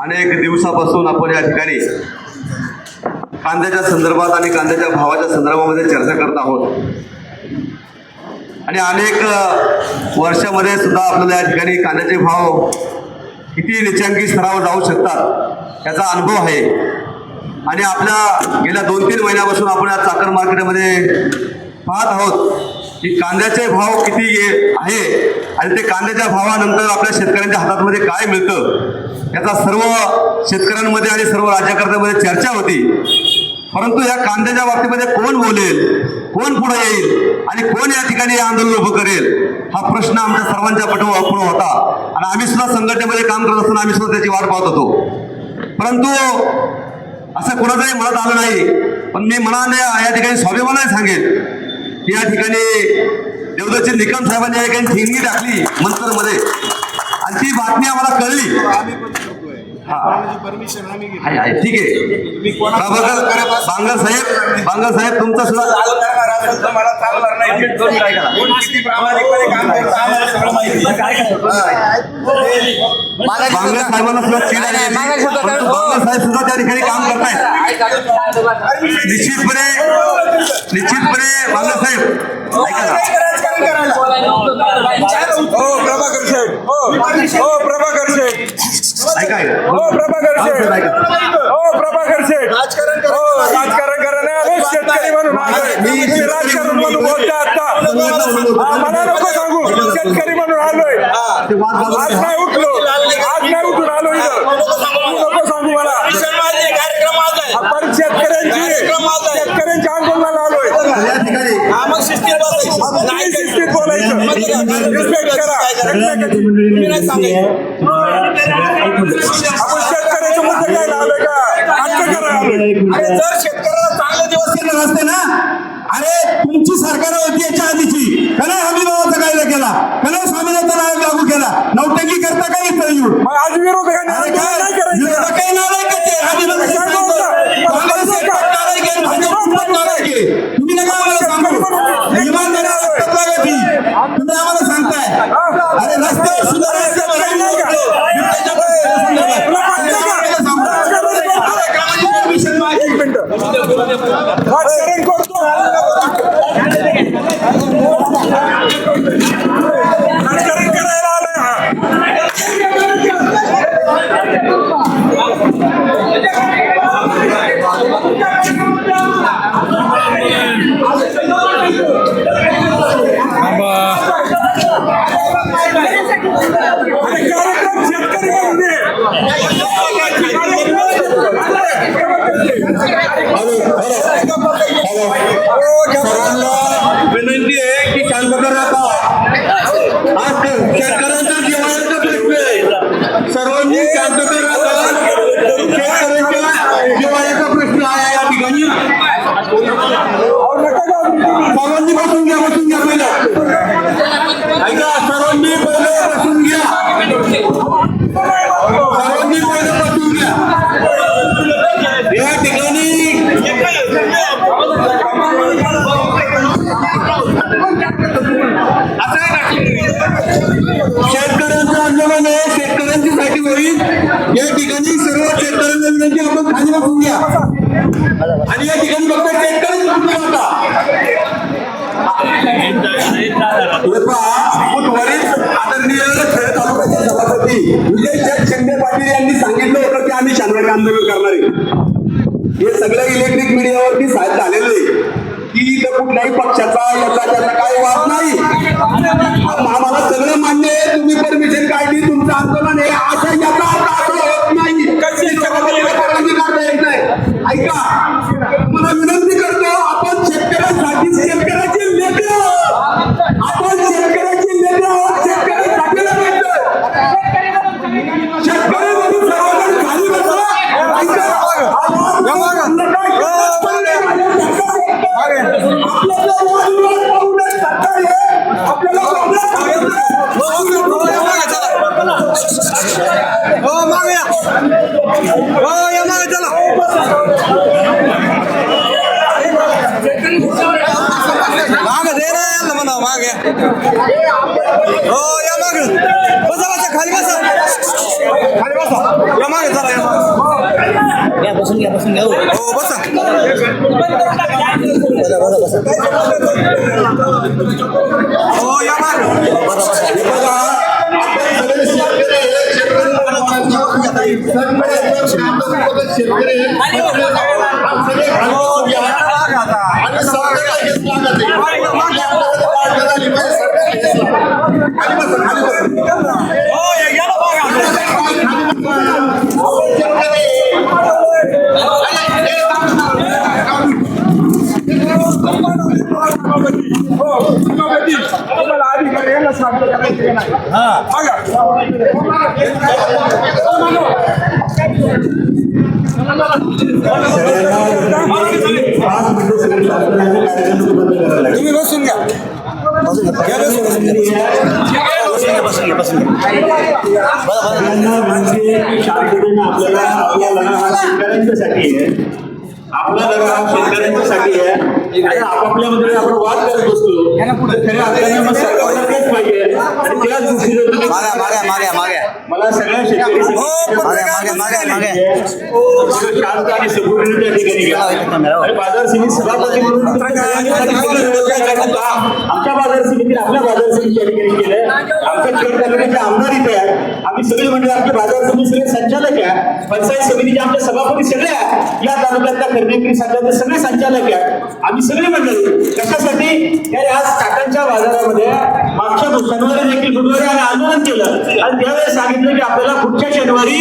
अनेक दिवसापासून आपण या ठिकाणी कांद्याच्या संदर्भात आणि कांद्याच्या भावाच्या संदर्भामध्ये चर्चा करत आहोत आणि अनेक वर्षामध्ये सुद्धा आपल्याला या ठिकाणी कांद्याचे भाव किती निचांकी स्तरावर जाऊ शकतात याचा अनुभव आहे आणि आपल्या गेल्या 2-3 महिन्यापासून आपण या चाकण मार्केटमध्ये पाहत आहोत की कांद्याचे भाव किती आहे आणि ते कांद्याच्या भावानंतर आपल्या शेतकऱ्यांच्या हातामध्ये काय मिळतं याचा सर्व शेतकऱ्यांमध्ये आणि सर्व राज्यकर्त्यांमध्ये चर्चा होती. परंतु या कांद्याच्या बाबतीमध्ये कोण बोलेल, कोण पुढे येईल आणि कोण या ठिकाणी आंदोलन उभं करेल हा प्रश्न आमच्या सर्वांच्या पुढे होता आणि आम्ही सुद्धा संघटनेमध्ये काम करत असताना आम्ही सुद्धा त्याची वाट पाहत होतो. परंतु असं कोणाचंही मनात आलं नाही. पण मी मनाने या ठिकाणी स्वाभिमानाने सांगेन की या ठिकाणी देवदत्त निकम साहेबांनी या ठिकाणी ठिणगी टाकली मंत्रमध्ये आणि ती बातमी आम्हाला कळली. ठीक आहे बांगर साहेब तुमचा सुद्धा बांगर साहेबांना सुद्धा चीड आहे. बांगर साहेब सुद्धा त्या ठिकाणी काम करतायत. निश्चितपणे बांगर साहेब ऐका ना. प्रभाकर शेठ ऐका प्रभाकर शेठ राजकारण करायला शेतकरी म्हणून मी राजकारण म्हणून बोलते आता मला नको सांगू शेतकरी म्हणून आलोय. आज नाही उठून आलो इथं नको सांगू मला. आपण शेतकऱ्यांच्या आंदोलनाला आलोय. शिस्तीत बोलायचं रिस्पेक्ट करा. आपण शेतकऱ्याच्या मुद्दे काय आलोय का हक्क करायला आलोय. अरे जर शेतकऱ्याला चांगले दिवस येणार असते ना, अरे तुमची सरकार होती याच्या आधीची कला हमी भावाचा कायदा केला, कला स्वामीनाथन आयोग लागू केला. नौटंकी करता काय इथं येऊन मग आज विरोधकांनी काय करायचं काही नालाय का ते आधी तुम्ही नका आम्हाला सांगू इमानदारी तुम्ही आम्हाला सांगताय. अरे रस्त्यावर सुद्धा विनंती आहे की शांत राहा. आज शेतकऱ्यांचा जिव्हाळ्याचा प्रश्न आहे. सर्वांनी शांतता राहा. शेतकऱ्यांच्या जिव्हाळ्याचा प्रश्न आहे या ठिकाणी. सर्वांनी बसून घ्या पहिलं. ऐका सर्वांनी पहिलं बसून घ्या. या ठिकाणी शेतकऱ्यांचं आंदोलन आहे. शेतकऱ्यांच्यासाठी होईल. या ठिकाणी सर्व शेतकऱ्यांना विनंती आपण खाली बसून घ्या आणि या ठिकाणी फक्त शेतकरी होता. वरील आदरणीय खेड तालुक्याचे सभापती विजय शिंदे पाटील यांनी सांगितलं होतं की आम्ही शांततेने आंदोलन करणार आहे. हे सगळं इलेक्ट्रिक मीडियावरती साहेब झालेलं आहे की इथं कुठल्याही पक्षाचा याचा त्याचा काही वाद नाही. आम्हाला सगळं मान्य आहे. तुम्ही परमिशन काढली तुमचं आंदोलन आहे असं याचा अर्थ असं होत नाही. ऐका मला विनंती करतो आपण शेतकऱ्यांसाठी शेतकऱ्याचे नेते आहोत. आपण शेतकऱ्याचे नेते आहोत. शेतकऱ्यांसाठी शेतकरी म्हणून सर्वजण खाली बसा. खाली बसा मागे चला बसून घ्या हो बसा हो या मागे अधिकारी यांना सांगतो करायचं नाही तुम्ही बसून घ्या आपला लढा हा शेतकऱ्यांच्यासाठी आहे आणि आपापल्यामध्ये आपण वाद करत बसतो खऱ्या अर्थाने मग सरकारला तेच पाहिजे आणि त्याच दृष्टीने मला सगळ्या शेतकरी शांत आणि सगुण त्या ठिकाणी घ्या आणि बाजार समिती सभापती म्हणून आमच्या बाजार समितीने आपल्या बाजार समितीच्या ठिकाणी केलं आमच्या खेड तालुक्याचे आमदार इथे आहे आम्ही सगळे म्हणजे आमचे बाजार समिती सगळे संचालक आहे पंचायत समितीचे आमचे सभापती सगळे आहे या तालुक्यातल्या खरेदी विक्री संघाचे सगळे संचालक आहे आम्ही सगळे मंडळी कशासाठी तर आज काकांच्या बाजारामध्ये मागच्या शनिवारी देखील बुधवारी आम्ही आंदोलन केलं आणि त्यावेळेस सांगितलं की आपल्याला पुढच्या शनिवारी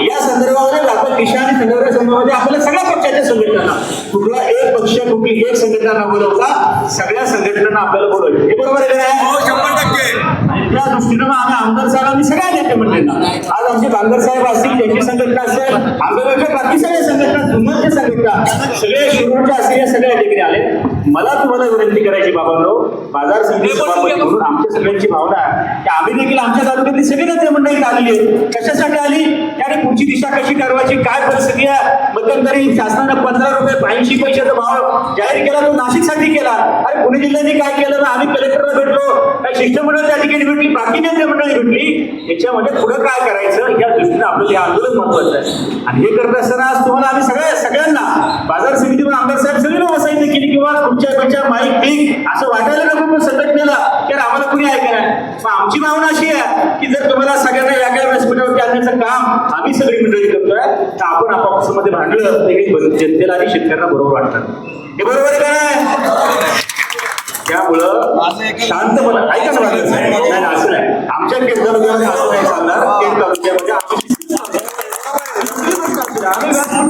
या संदर्भामध्ये आपण किसान संदर्भ संदर्भामध्ये आपल्या सगळ्या पक्षाच्या संघटना कुठला एक पक्ष कुठली एक संघटना न बोलवता सगळ्या संघटनांना आपल्याला बोलवायचं हे बरोबर आहे का आणि त्या दृष्टीनं आम्ही आमदार साहेबांनी सगळ्या नेते मंडळींना आज आमचे बांगर साहेब असतील त्यांची संघटना असेल आंबेडकरच्या बाकी सगळ्या संघटना जुन्नरच्या संघटना सगळे शिरूरच्या असतील या सगळ्या ठिकाणी आले मला तुम्हाला विनंती करायची बाबांनो बाजार समिती सभापती म्हणून आमच्या सगळ्यांची भावना आहे की आम्ही देखील आमच्या तालुक्यातली सगळी नेते मंडळी आलेली आहे कशासाठी आली त्याने पुढची दिशा कशी ठरवायची काय परिस्थिती आहे मध्यंतरी शासनानं 15 रुपये 82 पैशाचा भाव जाहीर केला तो नाशिकसाठी केला अरे पुणे जिल्ह्याने काय केलं ना आम्ही कलेक्टरला भेटलो काही शिष्टमंडळ त्या ठिकाणी भेटली बाकी नेते मंडळी भेटली याच्यामध्ये पुढे काय करायचं या दृष्टीने आपलं हे आंदोलन महत्वाचं आहे आणि हे करत असताना आज तुम्हाला आम्ही सगळ्यांना बाजार समितीवर आमदार साहेब सगळे वसायचं केली किंवा तुमच्या माईक पीक असं वाटायला नको पण संघटनेला तर आम्हाला कुणी ऐकणार पण आमची भावना अशी आहे की जर तुम्हाला सगळ्यांना वेगळ्या व्यासपीठावरती आणण्याचं काम आम्ही सगळी मंडळी करतोय तर आपण आपापसामध्ये भांडलं तर हे जनतेला आणि शेतकऱ्यांना बरोबर वाटतं हे बरोबर आहे काय त्यामुळं शांतपणे ऐका ना नाही असं नाही आमच्या केस तालुक्यामध्ये असं नाही चालणार केस तालुक्यामध्ये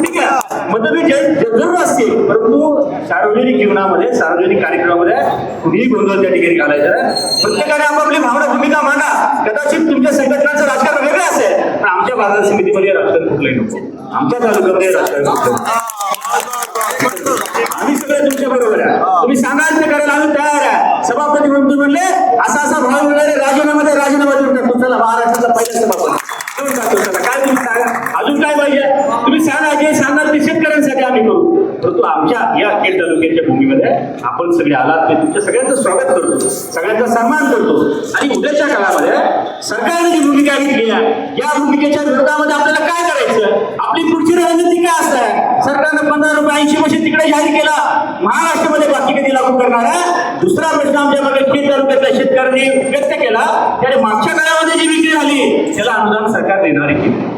ठीक आहे मतभेद जरूर असतील परंतु सार्वजनिक जीवनामध्ये सार्वजनिक कार्यक्रमामध्ये कुणीही गोंधळ त्या ठिकाणी घालायचं प्रत्येकाने आपापली भावना भूमिका मांडा कदाचित तुमच्या संघटनाचं राजकारण वेगळं असेल पण आमच्या बाजार समितीमध्ये राजकारण कुठलंही नको आमच्या तालुक्यामध्ये राजकारण आम्ही सगळे तुमच्या बरोबर आहे तुम्ही सांगाल ते करायला आम्ही तयार आहे सभापती म्हणून तुम्ही म्हणले असा भाव मिळाले राजीनामा देऊन टाकतो चला महाराष्ट्राचा पहिला सभापती देऊन टाकतो चला काय तुम्ही सांगा अजून काय पाहिजे तुम्ही सांगा जे सांगाल ते शेतकऱ्यांसाठी आम्ही करू परंतु आमच्या या खेड तालुक्याच्या भूमीमध्ये आपण सगळे आलात ते तुमच्या सगळ्यांचं स्वागत करतो सगळ्यांचा सन्मान करतो आणि उद्याच्या काळामध्ये सरकारने जी भूमिका घेतली आहे या भूमिकेच्या विरोधामध्ये आपल्याला काय करायचं आपली पुढची रणनीती काय असणार सरकारनं 15 रुपये 80 पैसे तिकडे जाहीर केला महाराष्ट्रामध्ये बाकी कधी लागू करणार आहे दुसरा प्रश्न आमच्या मागे खेड तालुक्यातल्या शेतकऱ्यांनी व्यक्त केला त्याने मागच्या काळामध्ये जी विक्री झाली त्याला अनुदान सरकार देणार आहे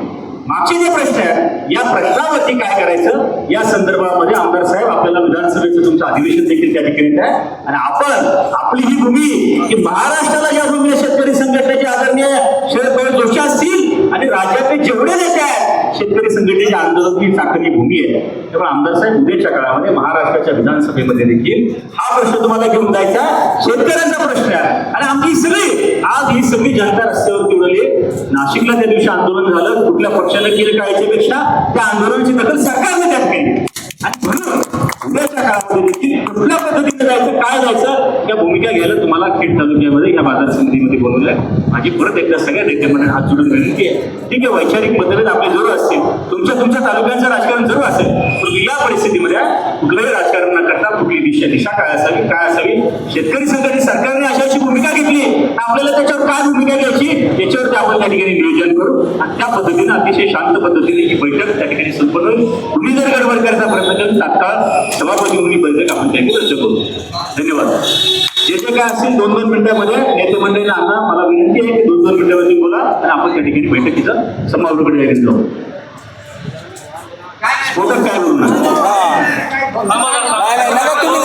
मागचे जे प्रश्न आहेत या प्रश्नावरती काय करायचं या संदर्भामध्ये आमदार साहेब आपल्याला विधानसभेचं तुमचं अधिवेशन देखील त्या ठिकाणी आहे आणि आपण आपली ही भूमी की महाराष्ट्राला ज्या भूमीला शेतकरी संघटनेचे आदरणीय शरद पवार जोशी असतील आणि राज्यातले जेवढे नेते आहेत शेतकरी संघटनेचे आंदोलन ही चाकरी भूमी आहे त्यामुळे आमदार साहेब उद्याच्या काळामध्ये महाराष्ट्राच्या विधानसभेमध्ये देखील हा प्रश्न तुम्हाला घेऊन जायचा शेतकऱ्यांचा प्रश्न आहे आणि आमची सगळी आज ही सगळी जनता रस्त्यावरती उडली नाशिकला त्या दिवशी आंदोलन झालं कुठल्या पक्षाने केलं काय याच्यापेक्षा त्या आंदोलनाची दखल सरकारने त्यात केली आणि म्हणून उद्याच्या काळामध्ये देखील कुठल्या पद्धतीने जायचं काय जायचं या भूमिका घ्यायला तुम्हाला खेड तालुक्यामध्ये या बाजार समितीमध्ये बोलवलंय माझी परत एकदा सगळ्या नेत्यांमध्ये हात जोडून विनंती आहे ठीक आहे वैचारिक मतभेद आपले जरूर असतील तुमच्या तालुक्यांचं राजकारण जरूर असेल परंतु या परिस्थितीमध्ये कुठलंही राजकारण न करता कुठली दिशा दिशा काय असावी शेतकरी संघटने सरकारने अशी भूमिका घेतली आपल्याला त्याच्यावर काय भूमिका घ्यायची याच्यावरती आपण त्या ठिकाणी नियोजन करू आणि त्या पद्धतीने अतिशय शांत पद्धतीने ही बैठक त्या ठिकाणी संपन्न होईल. तुम्ही जर गडबड करायचा प्रयत्न केला तात्काळ सभापती म्हणून बैठक आपण त्या ठिकाणी रद्द करू. धन्यवाद. जे जे काय असेल 2-2 मिनिटांमध्ये नेते मंडळीला आणा. मला विनंती आहे की 2-2 मिनिटांमध्ये बोला आणि आपण त्या ठिकाणी बैठकीचा समारोपाकडे जाऊ. स्फोटक काय बोलू नका. नाही, नका तुम्ही